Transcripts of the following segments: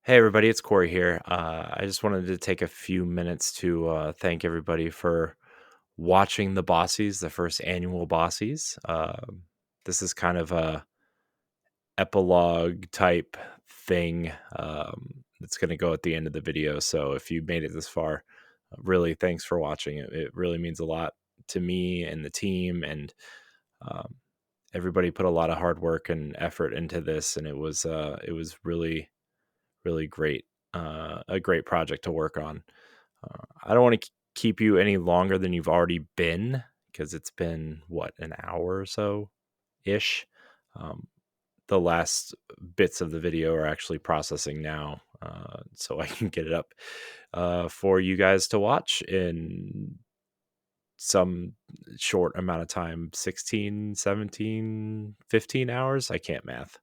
Hey everybody, it's Corey here. I just wanted to take a few minutes to thank everybody for watching the Bossies, the first annual Bossies. This is kind of a epilogue type thing that's going to go at the end of the video. So if you made it this far, really thanks for watching. It really means a lot to me and the team, and um, everybody put a lot of hard work and effort into this, and it was really great, a great project to work on. I don't want to keep you any longer than you've already been, because it's been what, an hour or so ish. Um, the last bits of the video are actually processing now, so I can get it up for you guys to watch in some short amount of time, 16, 17, 15 hours. I can't math.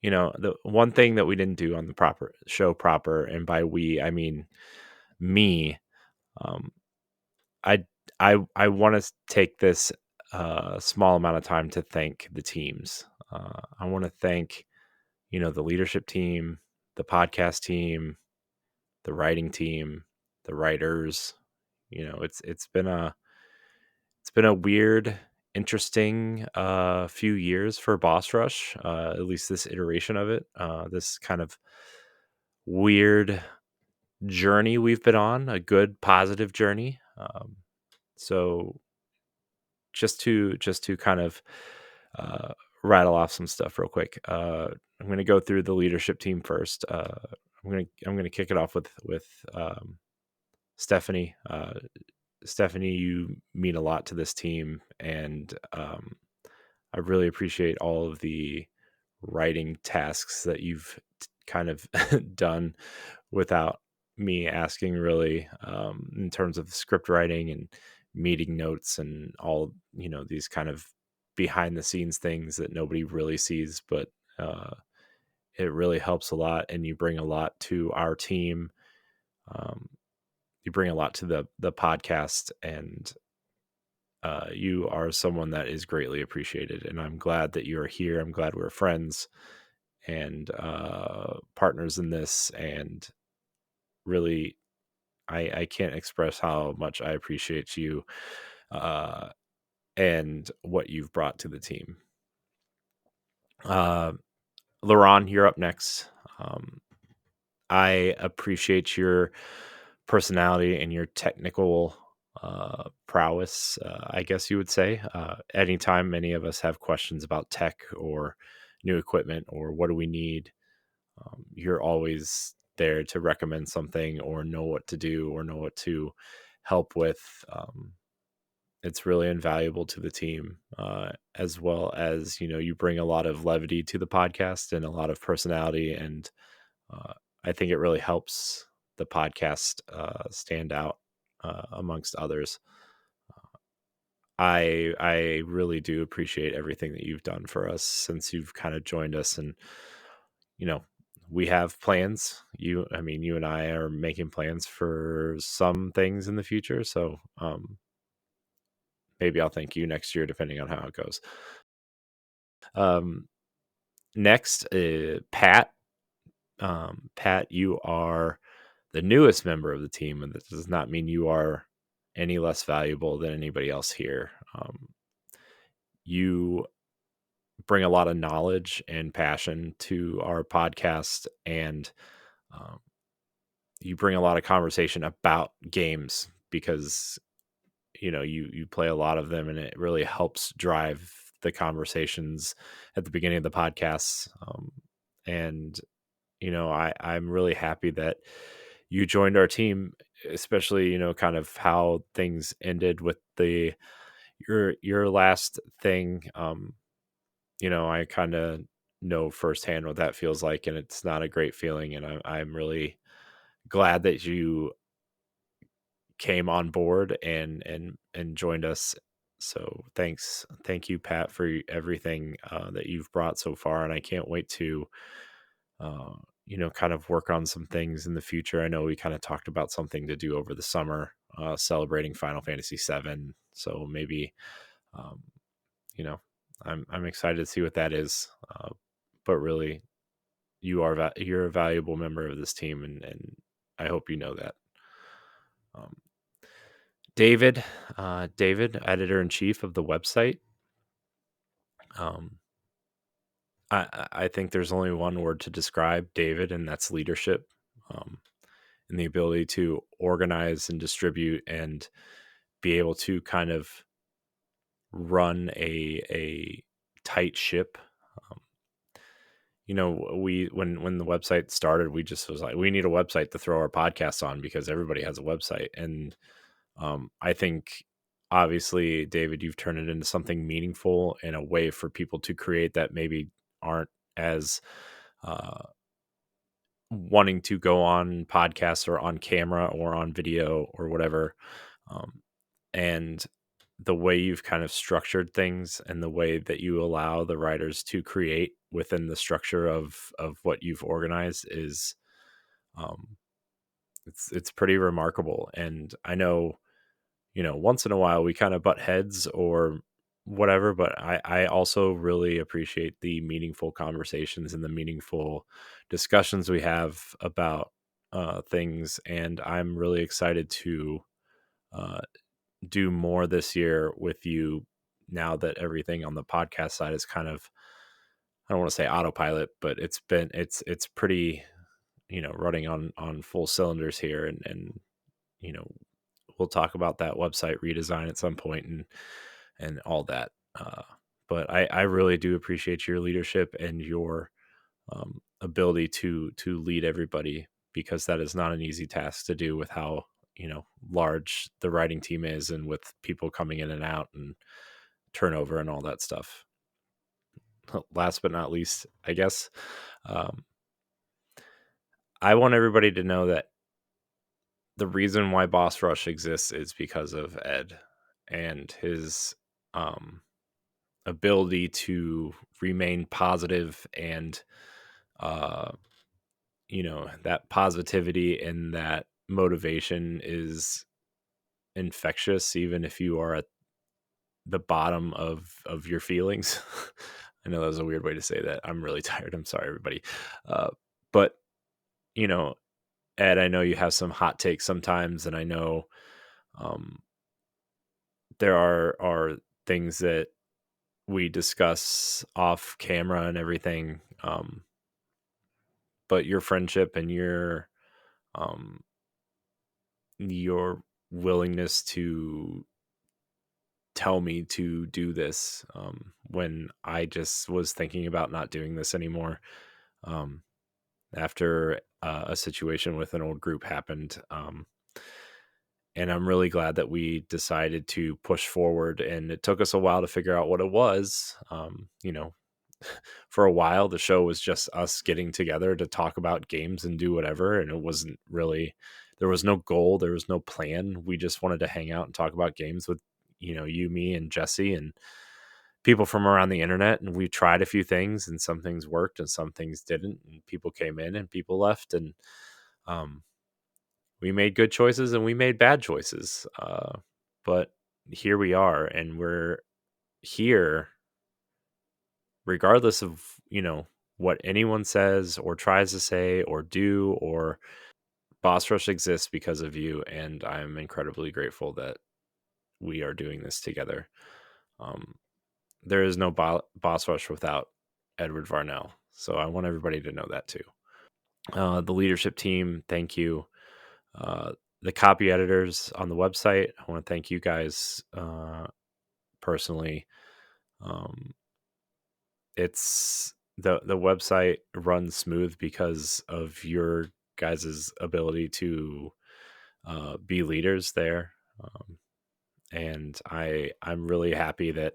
The one thing that we didn't do on the proper show proper, and by we I mean me, um, I I want to take this small amount of time to thank the teams. I want to thank the leadership team, the podcast team, the writing team, the writers. It's been a weird, interesting few years for Boss Rush, at least this iteration of it. This kind of weird journey we've been on, a good, positive journey. So just to kind of uh, rattle off some stuff real quick. I'm going to go through the leadership team first. I'm going to kick it off with Stephanie. Stephanie, you mean a lot to this team, and I really appreciate all of the writing tasks that you've kind of done without me asking, really, in terms of script writing and meeting notes and all, these kind of behind the scenes things that nobody really sees, but uh, it really helps a lot, and you bring a lot to our team. um, you bring a lot to the podcast, and you are someone that is greatly appreciated, and I'm glad that you're here. I'm glad we're friends and partners in this, and really, I can't express how much I appreciate you uh, and what you've brought to the team. uh, Laron, you're up next. um, I appreciate your personality and your technical prowess, I guess you would say. Anytime any of us have questions about tech or new equipment or what do we need, you're always there to recommend something or know what to do or know what to help with. It's really invaluable to the team, as well as, you bring a lot of levity to the podcast and a lot of personality, and uh, I think it really helps the podcast stand out amongst others. I really do appreciate everything that you've done for us since you've kind of joined us, and you know we have plans. You and I are making plans for some things in the future, so maybe I'll thank you next year, depending on how it goes. Um, Next, Pat. Pat, you are the newest member of the team, and that does not mean you are any less valuable than anybody else here. You bring a lot of knowledge and passion to our podcast, and um, you bring a lot of conversation about games, because you play a lot of them, and it really helps drive the conversations at the beginning of the podcasts. And I'm really happy that you joined our team, especially kind of how things ended with the your last thing. I kind of know firsthand what that feels like, and it's not a great feeling, and I'm really glad that you came on board and joined us. So thank you, Pat, for everything that you've brought so far, and I can't wait to uh, kind of work on some things in the future. I know we kind of talked about something to do over the summer, celebrating Final Fantasy VII. So maybe, um, you know, I'm excited to see what that is. But really, you're a valuable member of this team, and I hope you know that. Um, David, editor in chief of the website. Um, I think there's only one word to describe David, and that's leadership. And the ability to organize and distribute and be able to kind of run a tight ship. Um, we when the website started, we just was like, we need a website to throw our podcasts on because everybody has a website. And I think obviously, David, you've turned it into something meaningful in a way for people to create that maybe aren't as uh, wanting to go on podcasts or on camera or on video or whatever. Um, and the way you've kind of structured things and the way that you allow the writers to create within the structure of what you've organized is um, it's pretty remarkable. And I know, once in a while we kind of butt heads or whatever, but I also really appreciate the meaningful conversations and the meaningful discussions we have about things. And I'm really excited to uh, do more this year with you now that everything on the podcast side is kind of, I don't want to say autopilot, but it's pretty, running on full cylinders here. And you know we'll talk about that website redesign at some point and all that. But I really do appreciate your leadership and your ability to lead everybody, because that is not an easy task to do with how large the writing team is and with people coming in and out and turnover and all that stuff. Last but not least, I guess, um, I want everybody to know that the reason why Boss Rush exists is because of Ed and his um, ability to remain positive and uh, that positivity and that motivation is infectious, even if you are at the bottom of your feelings. I know that was a weird way to say that. I'm really tired. I'm sorry, everybody. But you know, Ed, I know you have some hot takes sometimes, and I know um, there are things that we discuss off camera and everything. But your friendship and um, your willingness to tell me to do this when I just was thinking about not doing this anymore um, after a situation with an old group happened. And I'm really glad that we decided to push forward. And it took us a while to figure out what it was. For a while, the show was just us getting together to talk about games and do whatever. And it wasn't really, there was no goal, there was no plan. We just wanted to hang out and talk about games with, you, me, and Jesse and people from around the internet. And we tried a few things, and some things worked and some things didn't. And people came in and people left. And um, we made good choices and we made bad choices. But here we are, and we're here regardless of, what anyone says or tries to say or do, or Boss Rush exists because of you. And I'm incredibly grateful that we are doing this together. Um, there is no Boss Rush without Edward Varnell. So I want everybody to know that too. The leadership team, thank you. Uh, the copy editors on the website, I want to thank you guys personally. Um, it's the website runs smooth because of your guys' ability to be leaders there. And I'm really happy that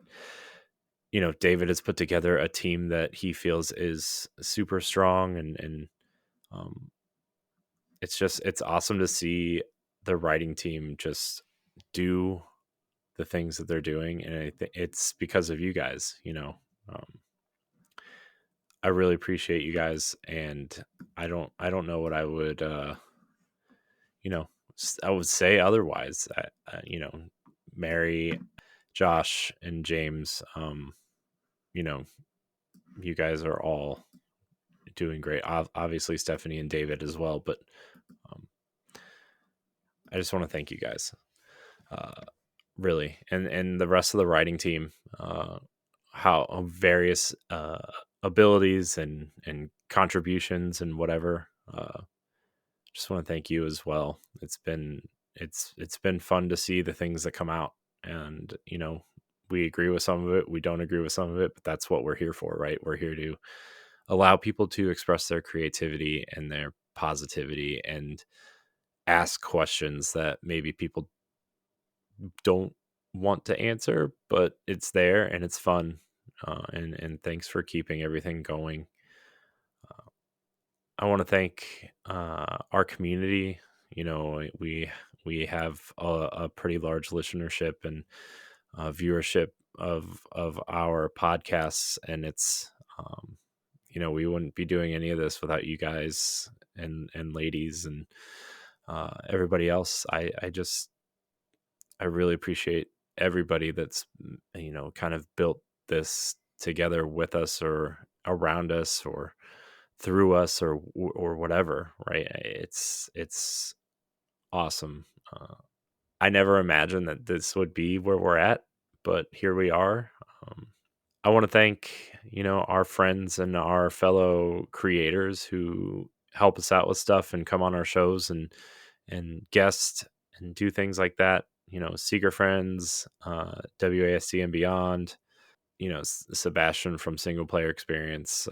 David has put together a team that he feels is super strong, and um, it's awesome to see the writing team just do the things that they're doing. And I think it's because of you guys. um, I really appreciate you guys, and I don't know what I would I would say otherwise. Mary, Josh, and James, you know you guys are all doing great. Obviously, Stephanie and David as well. But um, I just want to thank you guys, uh, really, and the rest of the writing team. How various abilities and contributions and whatever. Just want to thank you as well. It's been fun to see the things that come out, and we agree with some of it, we don't agree with some of it, but that's what we're here for, right? We're here to allow people to express their creativity and their positivity and ask questions that maybe people don't want to answer, but it's there and it's fun. And thanks for keeping everything going. I want to thank our community. We have a pretty large listenership and viewership of our podcasts, and it's we wouldn't be doing any of this without you guys and ladies and everybody else. I really appreciate everybody that's kind of built this together with us or around us or through us or whatever, right? It's awesome. I never imagined that this would be where we're at, but here we are. um, I want to thank our friends and our fellow creators who help us out with stuff and come on our shows and guest and do things like that. Seeker Friends, WASD and Beyond, Sebastian from Single Player Experience.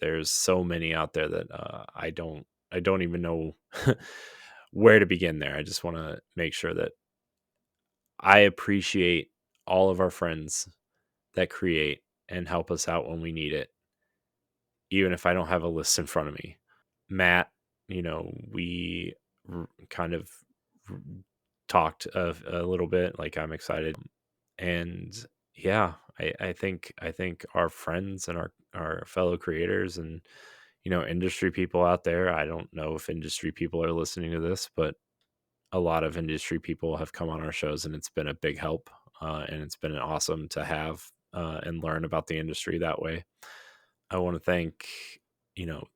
There's so many out there that I don't even know where to begin there. I just want to make sure that I appreciate all of our friends that create and help us out when we need it, even if I don't have a list in front of me. Matt, we kind of r- talked a little bit. Like, I'm excited, and yeah, I think our friends and our fellow creators and industry people out there. I don't know if industry people are listening to this, but a lot of industry people have come on our shows, and it's been a big help. And it's been awesome to have and learn about the industry that way. I want to thank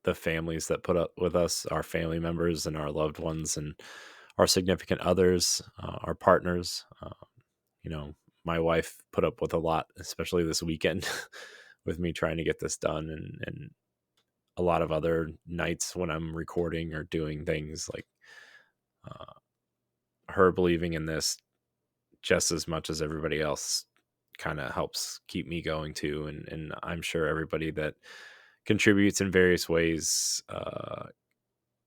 the families that put up with us, our family members and our loved ones and our significant others, our partners. You know, my wife put up with a lot, especially this weekend, with me trying to get this done, and a lot of other nights when I'm recording or doing things like uh, her believing in this just as much as everybody else kind of helps keep me going too. And I'm sure everybody that contributes in various ways,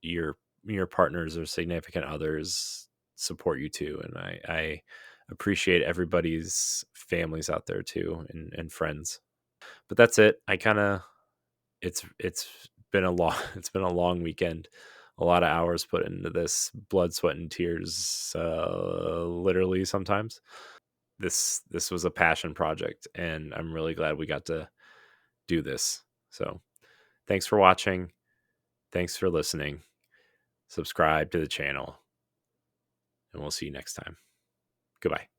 your your partners or significant others support you too. And I appreciate everybody's families out there too, and friends. But that's it. I kind of it's been a long it's been a long weekend. A lot of hours put into this, blood, sweat, and tears, literally sometimes. This was a passion project, and I'm really glad we got to do this. So thanks for watching. Thanks for listening. Subscribe to the channel, and we'll see you next time. Goodbye.